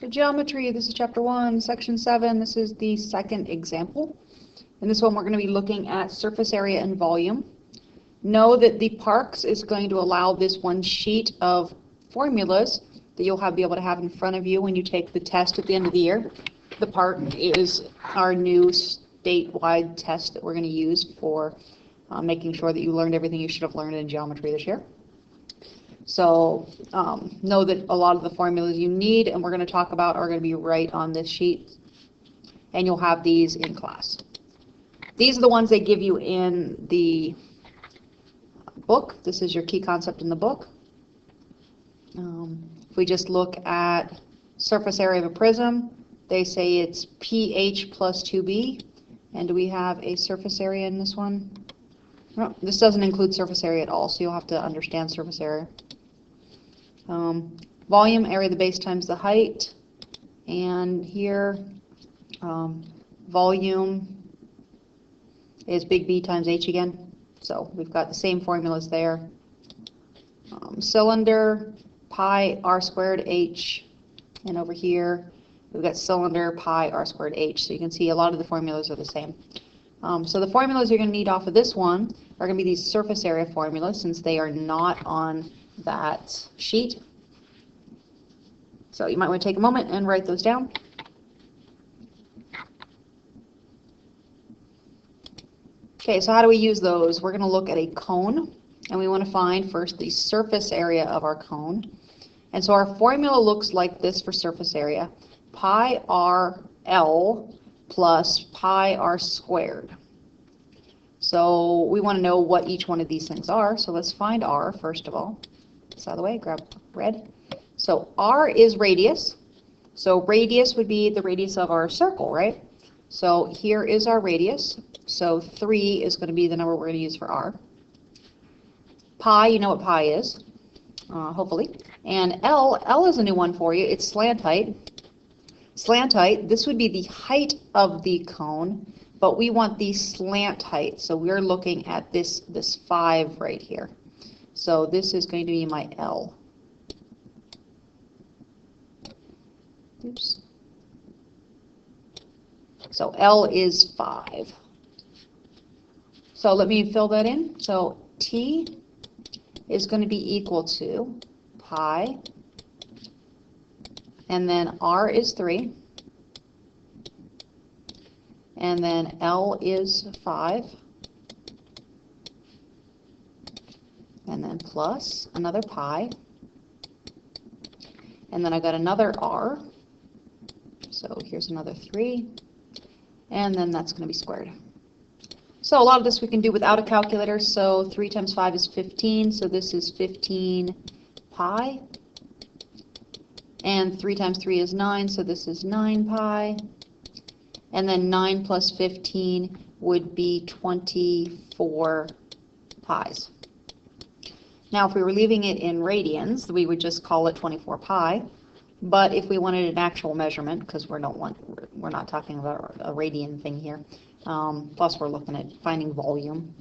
So geometry, this is chapter 1, section 7. This is the second example. In this one, we're going to be looking at surface area and volume. Know that the Parks is going to allow this one sheet of formulas that you'll be able to have in front of you when you take the test at the end of the year. The Park is our new statewide test that we're going to use for making sure that you learned everything you should have learned in geometry this year. So know that a lot of the formulas you need and we're going to talk about are going to be right on this sheet, and you'll have these in class. These are the ones they give you in the book. This is your key concept in the book. If we just look at surface area of a prism, they say it's pH plus 2b. And do we have a surface area in this one? No, this doesn't include surface area at all, so you'll have to understand surface area. Volume, area of the base times the height. And here, volume is big B times H again. So we've got the same formulas there. Cylinder, pi r squared H. And over here, we've got cylinder, pi r squared H. So you can see a lot of the formulas are the same. So the formulas you're going to need off of this one are going to be these surface area formulas, since they are not on that sheet. So you might want to take a moment and write those down. Okay, so how do we use those? We're going to look at a cone, and we want to find first the surface area of our cone. And so our formula looks like this for surface area: pi r L plus pi r squared. So we want to know what each one of these things are. So let's find r first of all. This out of the way, grab red. So r is radius. So radius would be the radius of our circle, right? So here is our radius. So 3 is going to be the number we're going to use for r. Pi, you know what pi is, hopefully. And L is a new one for you. It's slant height. Slant height, this would be the height of the cone, but we want the slant height. So we're looking at this 5 right here. So this is going to be my L. Oops. So L is 5. So let me fill that in. So T is going to be equal to pi, and then R is 3, and then L is 5, and then plus another pi, and then I got another R, so here's another 3, and then that's going to be squared. So a lot of this we can do without a calculator. So 3 times 5 is 15, so this is 15 pi. And 3 times 3 is 9, so this is 9 pi. And then 9 plus 15 would be 24 pies. Now if we were leaving it in radians, we would just call it 24 pi. But if we wanted an actual measurement, because we're not talking about a radian thing here, plus we're looking at finding volume,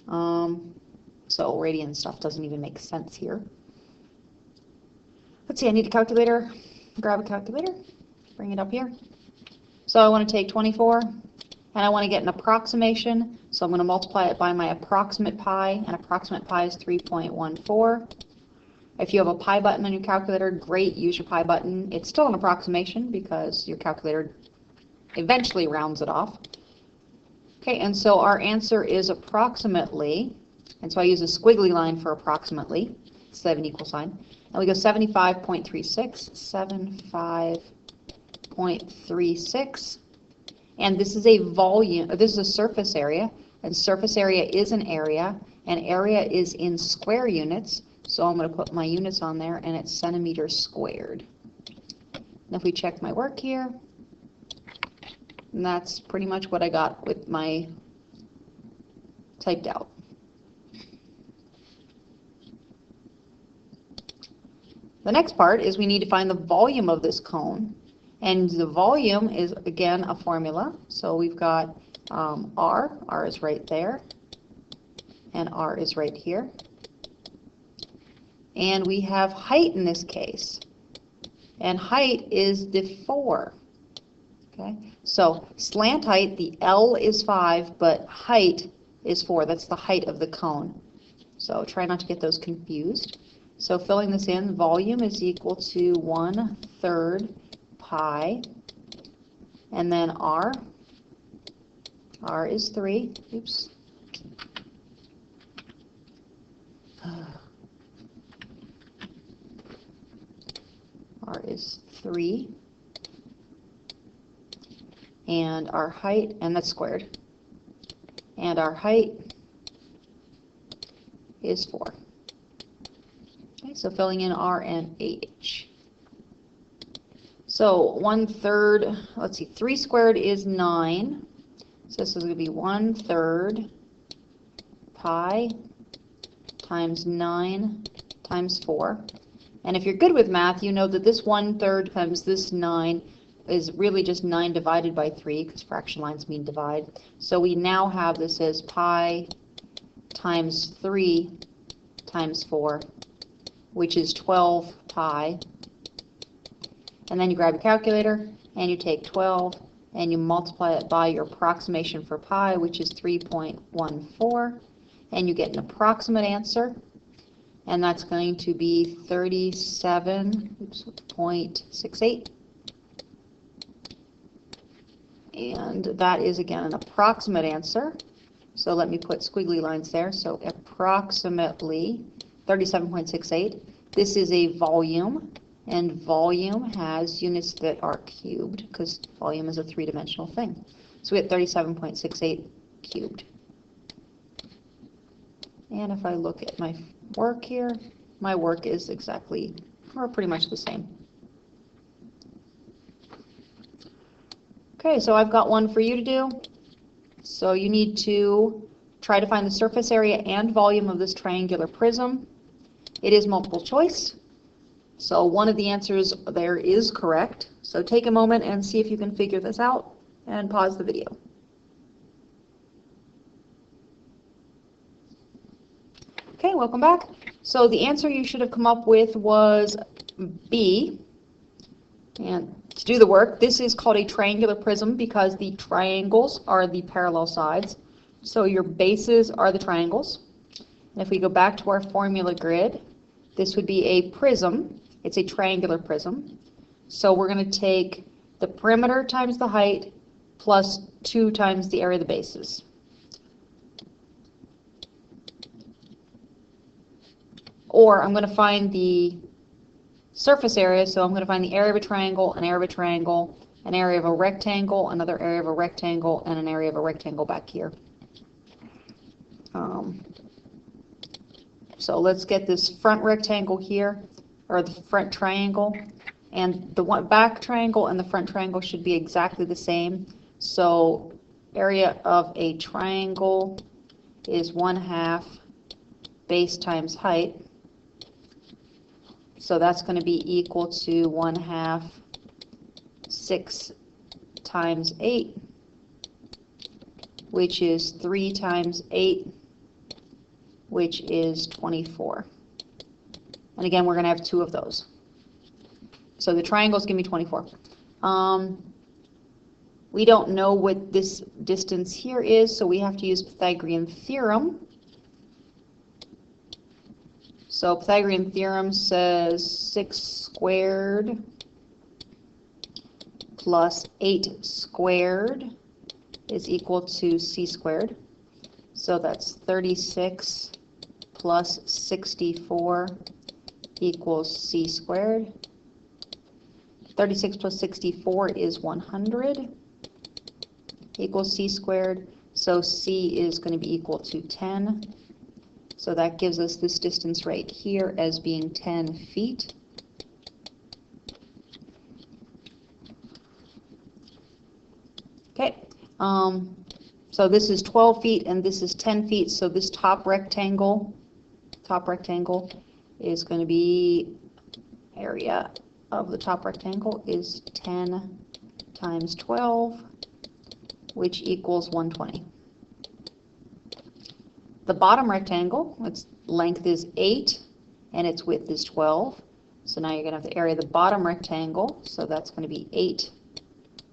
so radian stuff doesn't even make sense here. Let's see, I need a calculator. Grab a calculator, bring it up here. So I want to take 24, and I want to get an approximation, so I'm going to multiply it by my approximate pi, and approximate pi is 3.14. If you have a pi button on your calculator, great, use your pi button. It's still an approximation because your calculator eventually rounds it off. Okay, and so our answer is approximately, and so I use a squiggly line for approximately, instead of an equal sign. And we go 75.36, 75.36. And this is a volume, this is a surface area, and surface area is an area, and area is in square units. So I'm going to put my units on there, and it's centimeters squared. And if we check my work here, and that's pretty much what I got with my typed out. The next part is we need to find the volume of this cone. And the volume is, again, a formula. So we've got R is right there, and R is right here. And we have height in this case. and height is the 4. Okay, so slant height, the L is 5, but height is 4. That's the height of the cone. So try not to get those confused. So filling this in, volume is equal to 1/3 pi, and then R is 3. Oops. R is 3. And our height, and that's squared. And our height is 4. Okay, so filling in R and H. So 1/3, let's see, 3 squared is 9. So this is going to be 1/3 pi times 9 times 4. And if you're good with math, you know that this 1/3 times this 9 is really just 9 divided by 3, because fraction lines mean divide. So we now have this as pi times 3 times 4, which is 12 pi. And then you grab your calculator, and you take 12, and you multiply it by your approximation for pi, which is 3.14, and you get an approximate answer, and that's going to be 37.68. And that is, again, an approximate answer. So let me put squiggly lines there. So approximately 37.68. This is a volume, and volume has units that are cubed, because volume is a three-dimensional thing. So we get 37.68 cubed. And if I look at my work here, my work is exactly, or pretty much the same. Okay, so I've got one for you to do. So you need to try to find the surface area and volume of this triangular prism. It is multiple choice, so one of the answers there is correct. So take a moment and see if you can figure this out, and pause the video. Okay, welcome back. So the answer you should have come up with was B. And to do the work, this is called a triangular prism because the triangles are the parallel sides. So your bases are the triangles. And if we go back to our formula grid, this would be a prism. It's a triangular prism. So we're going to take the perimeter times the height plus 2 times the area of the bases. Or I'm going to find the surface area, so I'm going to find the area of a triangle, an area of a triangle, an area of a rectangle, another area of a rectangle, and an area of a rectangle back here. So let's get this front rectangle here, or the front triangle, and the one back triangle and the front triangle should be exactly the same. So area of a triangle is 1/2 base times height. So that's going to be equal to 1/2 6 times 8, which is 3 times 8, which is 24. And again, we're going to have 2 of those. So the triangles give me 24. We don't know what this distance here is, so we have to use Pythagorean theorem. So Pythagorean theorem says 6 squared plus 8 squared is equal to c squared. So that's 36 plus 64 equals c squared. 36 plus 64 is 100 equals c squared. So c is going to be equal to 10. So that gives us this distance right here as being 10 feet. Okay, so this is 12 feet and this is 10 feet. So this top rectangle is going to be, area of the top rectangle is 10 times 12, which equals 120. The bottom rectangle, its length is 8 and its width is 12. So now you're going to have the area of the bottom rectangle, so that's going to be 8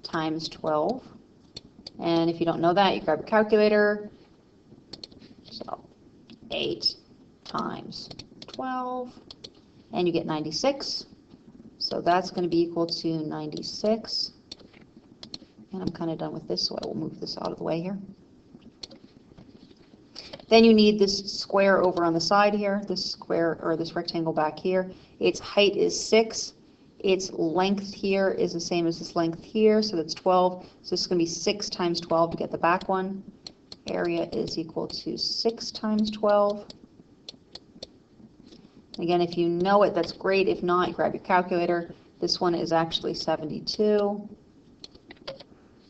times 12. And if you don't know that, you grab a calculator. So 8 times 12, and you get 96. So that's going to be equal to 96. And I'm kind of done with this, so I will move this out of the way here. Then you need this square over on the side here, this square or this rectangle back here. Its height is 6. Its length here is the same as this length here, so that's 12. So this is going to be 6 times 12 to get the back one. Area is equal to 6 times 12. Again, if you know it, that's great. If not, you grab your calculator. This one is actually 72.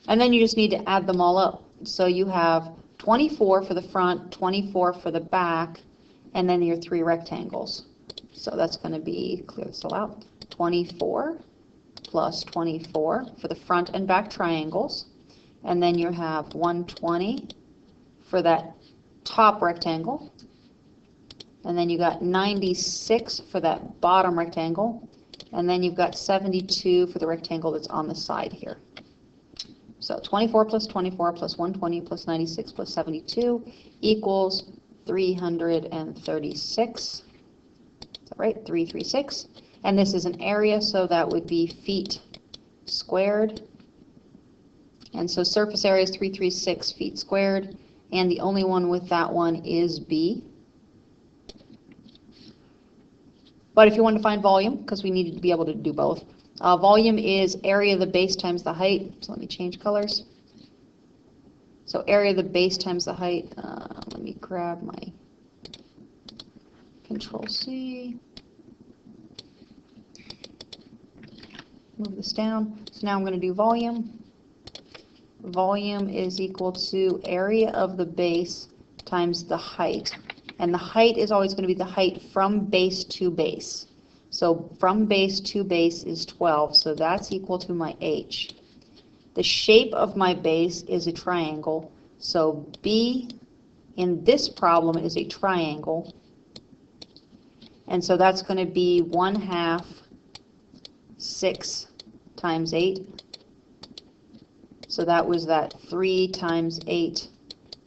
And then you just need to add them all up. So you have 24 for the front, 24 for the back, and then your 3 rectangles. So that's going to be, clear this all out, 24 plus 24 for the front and back triangles. And then you have 120 for that top rectangle. And then you got 96 for that bottom rectangle. And then you've got 72 for the rectangle that's on the side here. So 24 plus 24 plus 120 plus 96 plus 72 equals 336. Is that right? 336. And this is an area, so that would be feet squared. And so surface area is 336 feet squared. And the only one with that one is B. But if you want to find volume, because we needed to be able to do both, volume is area of the base times the height. So let me change colors. So area of the base times the height. Let me grab my Control C. Move this down. So now I'm going to do volume. Volume is equal to area of the base times the height. And the height is always going to be the height from base to base. So from base to base is 12, so that's equal to my h. The shape of my base is a triangle, so B in this problem is a triangle. And so that's going to be 1/2 6 times 8. So that was that 3 times 8,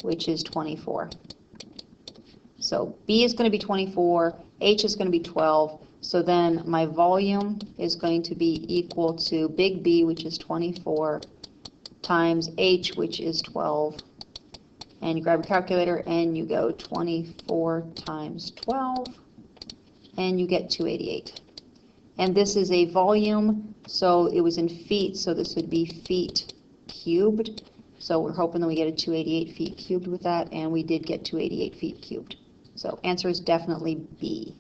which is 24. So B is going to be 24, H is going to be 12. So then my volume is going to be equal to big B, which is 24, times H, which is 12. And you grab a calculator and you go 24 times 12, and you get 288. And this is a volume, so it was in feet, so this would be feet cubed. So we're hoping that we get a 288 feet cubed with that, and we did get 288 feet cubed. So answer is definitely B.